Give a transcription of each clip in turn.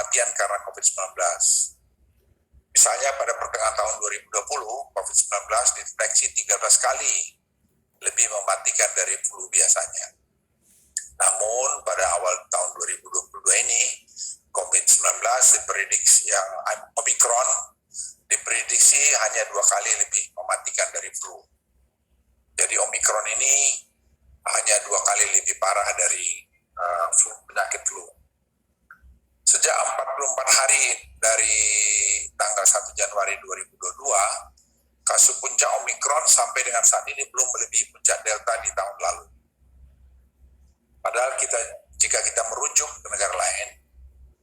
kematian karena COVID-19. Misalnya pada pertengahan tahun 2020, COVID-19 dideteksi 13 kali lebih mematikan dari flu biasanya. Namun pada awal tahun 2022 ini, COVID-19 diprediksi yang Omicron diprediksi hanya 2 kali lebih mematikan dari flu. Jadi Omicron ini hanya 2 kali lebih parah dari penyakit flu. Sejak 44 hari dari tanggal 1 Januari 2022, kasus puncak Omicron sampai dengan saat ini belum melebihi puncak Delta di tahun lalu. Padahal jika kita merujuk ke negara lain,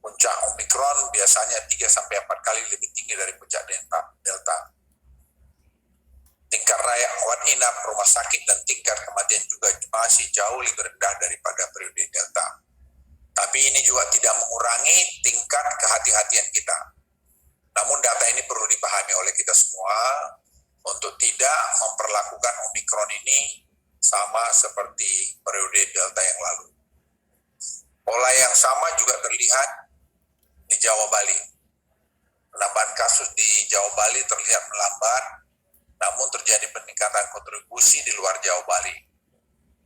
puncak Omicron biasanya 3-4 kali lebih tinggi dari puncak Delta. Tingkat rawat inap rumah sakit dan tingkat kematian juga masih jauh lebih rendah daripada periode Delta. Tapi ini juga tidak mengurangi tingkat kehati-hatian kita. Namun data ini perlu dipahami oleh kita semua untuk tidak memperlakukan Omicron ini sama seperti periode Delta yang lalu. Pola yang sama juga terlihat di Jawa Bali. Penambahan kasus di Jawa Bali terlihat melambat, namun terjadi peningkatan kontribusi di luar Jawa Bali.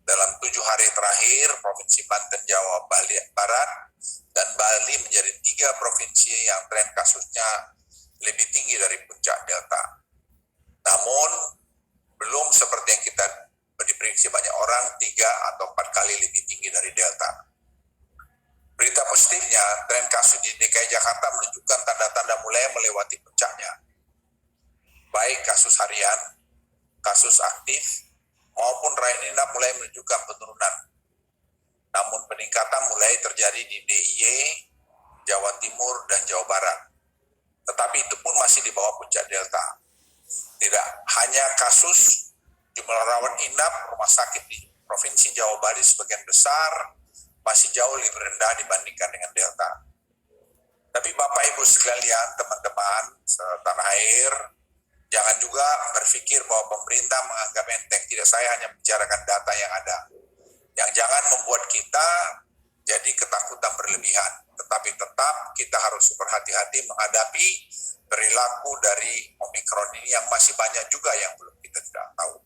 Dalam 7 hari terakhir, Provinsi Banten, Jawa Barat, dan Bali menjadi 3 provinsi yang tren kasusnya lebih tinggi dari puncak Delta. Namun, belum seperti yang kita diprediksi banyak orang 3 atau 4 kali lebih tinggi dari Delta. Berita positifnya, tren kasus di DKI Jakarta menunjukkan tanda-tanda mulai melewati puncaknya. Baik kasus harian, kasus aktif, maupun rawat inap mulai menunjukkan penurunan. Namun peningkatan mulai terjadi di DIY, Jawa Timur, dan Jawa Barat. Tetapi itu pun masih di bawah puncak Delta. Tidak hanya kasus, jumlah rawat inap rumah sakit di Provinsi Jawa Bali sebagian besar masih jauh lebih rendah dibandingkan dengan Delta. Tapi Bapak Ibu sekalian, teman-teman setanah air, jangan juga berpikir bahwa pemerintah menganggap enteng. Tidak, saya hanya bicarakan data yang ada. Yang jangan membuat kita jadi ketakutan berlebihan. Tetapi tetap kita harus berhati-hati menghadapi perilaku dari Omicron ini yang masih banyak juga yang belum kita tidak tahu.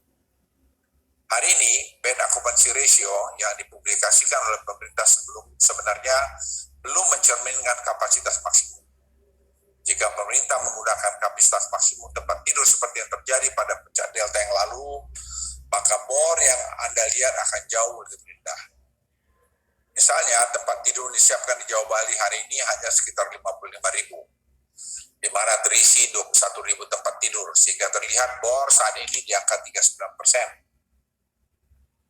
Hari ini, bed occupancy ratio yang dipublikasikan oleh pemerintah sebenarnya belum mencerminkan kapasitas maksimum. Jika pemerintah menggunakan kapasitas maksimum tempat tidur seperti yang terjadi pada puncak Delta yang lalu, maka bor yang Anda lihat akan jauh lebih rendah. Misalnya, tempat tidur disiapkan di Jawa Bali hari ini hanya sekitar 55.000, di mana terisi 21.000 tempat tidur, sehingga terlihat bor saat ini di angka 39%.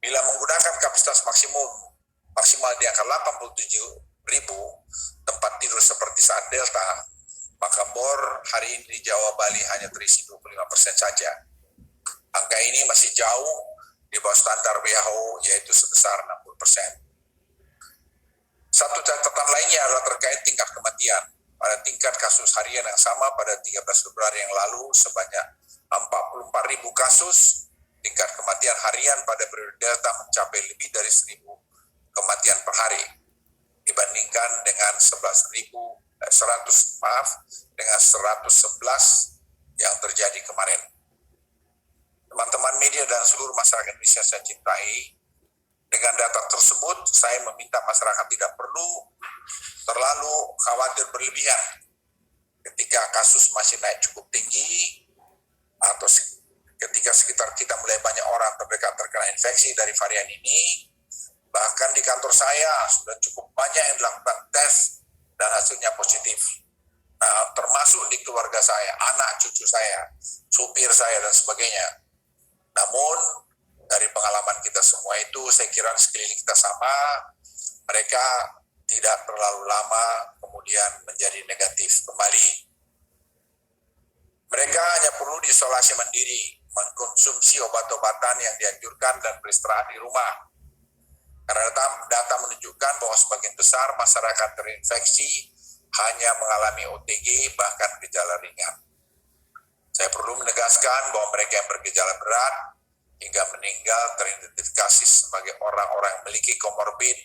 Bila menggunakan kapasitas maksimal di angka 87.000 tempat tidur seperti saat Delta, maka bor hari ini di Jawa Bali hanya terisi 25% saja. Angka ini masih jauh di bawah standar WHO, yaitu sebesar 60%. Satu catatan lainnya adalah terkait tingkat kematian. Pada tingkat kasus harian yang sama pada 13 Februari yang lalu sebanyak 44.000 kasus, tingkat kematian harian pada periode Delta mencapai lebih dari 1.000 kematian per hari dibandingkan dengan 111 yang terjadi kemarin. Teman-teman media dan seluruh masyarakat Indonesia saya cintai, dengan data tersebut saya meminta masyarakat tidak perlu terlalu khawatir berlebihan ketika kasus masih naik cukup tinggi atau ketika sekitar kita mulai banyak orang terkena infeksi dari varian ini. Bahkan di kantor saya sudah cukup banyak yang melakukan tes dan hasilnya positif. Nah, termasuk di keluarga saya, anak cucu saya, supir saya dan sebagainya. Namun dari pengalaman kita semua itu, saya kira sekeliling kita sama, mereka tidak terlalu lama kemudian menjadi negatif kembali. Mereka hanya perlu diisolasi mandiri, mengkonsumsi obat-obatan yang dianjurkan dan beristirahat di rumah. Karena data menunjukkan bahwa sebagian besar masyarakat terinfeksi hanya mengalami OTG bahkan gejala ringan. Saya perlu menegaskan bahwa mereka yang bergejala berat hingga meninggal teridentifikasi sebagai orang-orang yang memiliki komorbid,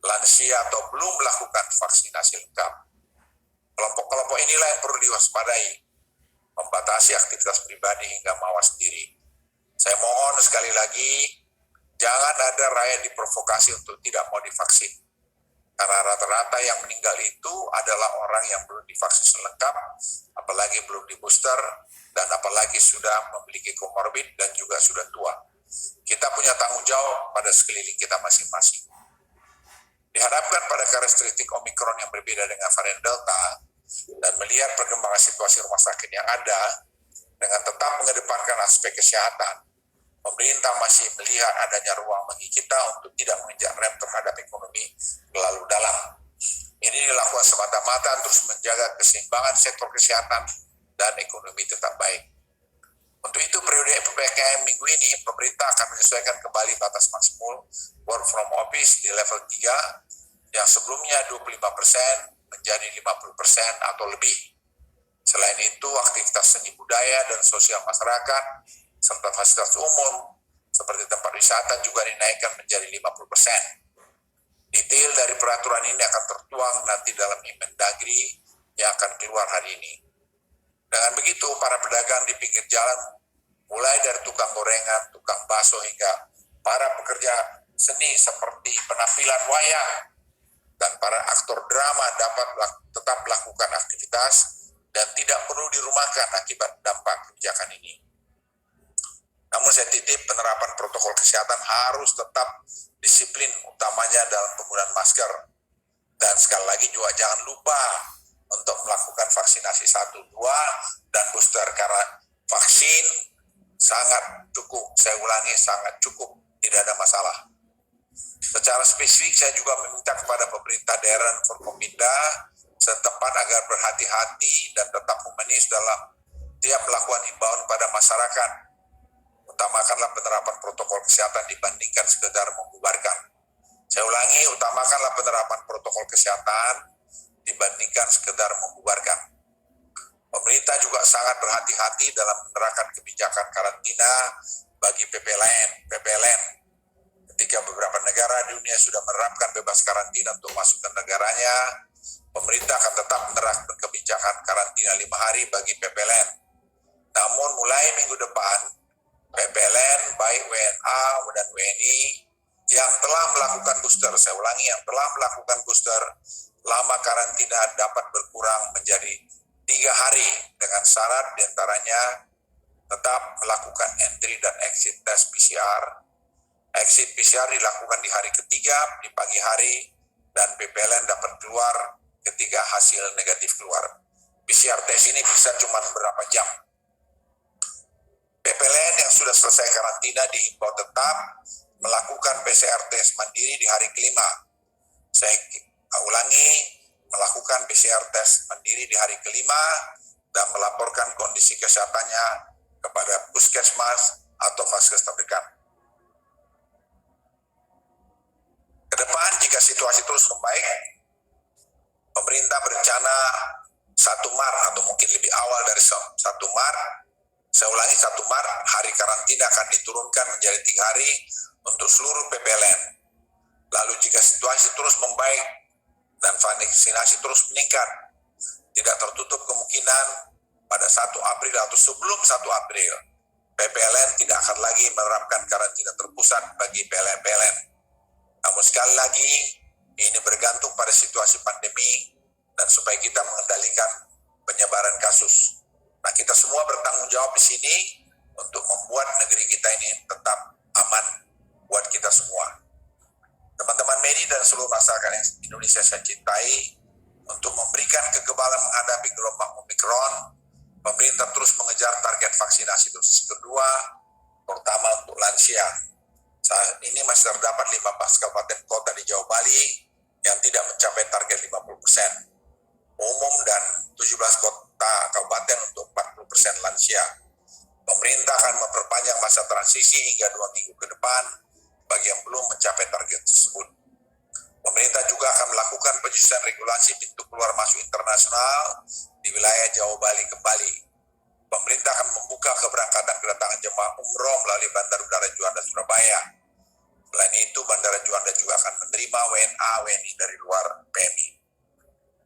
lansia atau belum melakukan vaksinasi lengkap. Kelompok-kelompok inilah yang perlu diwaspadai, membatasi aktivitas pribadi hingga mawas diri. Saya mohon sekali lagi, jangan ada rakyat diprovokasi untuk tidak mau divaksin. Karena rata-rata yang meninggal itu adalah orang yang belum divaksin lengkap, apalagi belum di booster, dan apalagi sudah memiliki komorbid dan juga sudah tua. Kita punya tanggung jawab pada sekeliling kita masing-masing. Diharapkan pada karakteristik Omikron yang berbeda dengan varian Delta, dan melihat perkembangan situasi rumah sakit yang ada, dengan tetap mengedepankan aspek kesehatan, pemerintah masih melihat adanya ruang bagi kita untuk tidak menginjak rem terhadap ekonomi terlalu dalam. Ini dilakukan semata-mata terus menjaga keseimbangan sektor kesehatan dan ekonomi tetap baik. Untuk itu, periode PPKM minggu ini, pemerintah akan menyesuaikan kembali batas maksimum work from office di level 3 yang sebelumnya 25% menjadi 50% atau lebih. Selain itu, aktivitas seni budaya dan sosial masyarakat serta fasilitas umum seperti tempat wisata juga dinaikkan menjadi 50%. Detail dari peraturan ini akan tertuang nanti dalam Inmendagri yang akan keluar hari ini. Dengan begitu, para pedagang di pinggir jalan, mulai dari tukang gorengan, tukang bakso hingga para pekerja seni seperti penampilan wayang dan para aktor drama dapat tetap melakukan aktivitas dan tidak perlu dirumahkan akibat dampak kebijakan ini. Namun saya titip penerapan protokol kesehatan harus tetap disiplin, utamanya dalam penggunaan masker. Dan sekali lagi juga jangan lupa untuk melakukan vaksinasi 1, 2, dan booster, karena vaksin sangat cukup. Saya ulangi, sangat cukup, tidak ada masalah. Secara spesifik saya juga meminta kepada pemerintah daerah dan Forkompinda setempat agar berhati-hati dan tetap humanis dalam tiap melakukan himbauan pada masyarakat. Utamakanlah penerapan protokol kesehatan dibandingkan sekedar membubarkan. Saya ulangi, utamakanlah penerapan protokol kesehatan dibandingkan sekedar membubarkan. Pemerintah juga sangat berhati-hati dalam menerapkan kebijakan karantina bagi PPLN. Ketika beberapa negara di dunia sudah menerapkan bebas karantina untuk masuk ke negaranya, pemerintah akan tetap menerapkan kebijakan karantina 5 hari bagi PPLN. Namun mulai minggu depan, PPLN baik WNA dan WNI yang telah melakukan booster, saya ulangi, yang telah melakukan booster, lama karantina dapat berkurang menjadi 3 hari dengan syarat diantaranya tetap melakukan entry dan exit tes PCR. Exit PCR dilakukan di hari ketiga di pagi hari dan PPLN dapat keluar ketika hasil negatif keluar. PCR tes ini bisa cuma berapa jam. PPLN yang sudah selesai karantina dihimbau tetap melakukan PCR tes mandiri di hari kelima. Saya ulangi, melakukan PCR tes mandiri di hari kelima dan melaporkan kondisi kesehatannya kepada puskesmas atau vaskes terdekat. Kedepan, jika situasi terus membaik, pemerintah berencana 1 Maret atau mungkin lebih awal dari 1 Maret, saya ulangi 1 Maret, hari karantina akan diturunkan menjadi 3 hari untuk seluruh PPLN. Lalu jika situasi terus membaik dan vaksinasi terus meningkat, tidak tertutup kemungkinan pada 1 April atau sebelum 1 April, PPLN tidak akan lagi menerapkan karantina terpusat bagi PLN. Namun sekali lagi, ini bergantung pada situasi pandemi dan supaya kita mengendalikan penyebaran kasus. Nah, kita semua bertanggung jawab di sini untuk membuat negeri kita ini tetap aman buat kita semua. Teman-teman media dan seluruh masyarakat yang Indonesia saya cintai, untuk memberikan kekebalan menghadapi gelombang Omikron, pemerintah terus mengejar target vaksinasi dosis kedua, terutama untuk lansia. Saat ini masih terdapat 15 kabupaten kota di Jawa Bali yang tidak mencapai target 50% umum dan 17 kota kabupaten untuk 40% lansia. Pemerintah akan memperpanjang masa transisi hingga 2 minggu ke depan bagi yang belum mencapai target tersebut. Pemerintah juga akan melakukan penyusunan regulasi pintu keluar masuk internasional di wilayah Jawa Bali kembali. Pemerintah akan membuka keberangkatan kedatangan jemaah umroh melalui Bandar Udara Juanda Surabaya. Selain itu, Bandara Juanda juga akan menerima WNA, WNI dari luar PMI.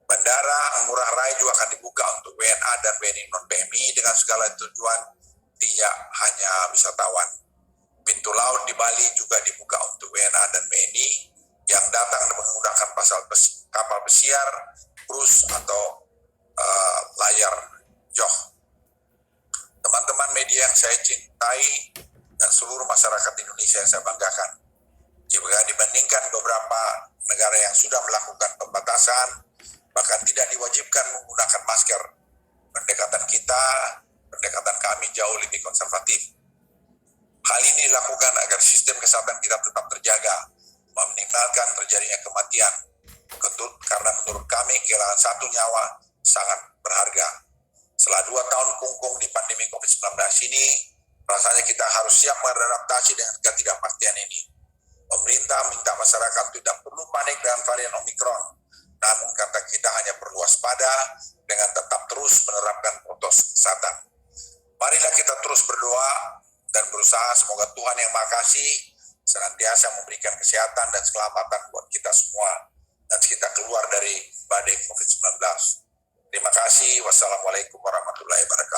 Bandara Ngurah Rai juga akan dibuka untuk WNA dan WNI non-PMI dengan segala tujuan, tidak hanya wisatawan. Pintu laut di Bali juga dibuka untuk WNA dan WNI yang datang menggunakan kapal pesiar, krus atau layar joh. Teman-teman media yang saya cintai dan seluruh masyarakat Indonesia yang saya banggakan, jika dibandingkan beberapa negara yang sudah melakukan pembatasan, bahkan tidak diwajibkan menggunakan masker, pendekatan kami jauh lebih konservatif. Hal ini dilakukan agar sistem kesehatan kita tetap terjaga, meminimalkan terjadinya kematian. Karena menurut kami kehilangan satu nyawa sangat berharga. Setelah 2 tahun kungkung di pandemi COVID-19 ini, rasanya kita harus siap beradaptasi dengan ketidakpastian ini. Pemerintah minta masyarakat tidak perlu panik dengan varian Omikron, namun kata kita hanya perlu waspada dengan tetap terus menerapkan protokol kesehatan. Marilah kita terus berdoa dan berusaha semoga Tuhan Yang Maha Kasih senantiasa memberikan kesehatan dan keselamatan buat kita semua dan kita keluar dari badai COVID-19. Terima kasih. Wassalamualaikum warahmatullahi wabarakatuh.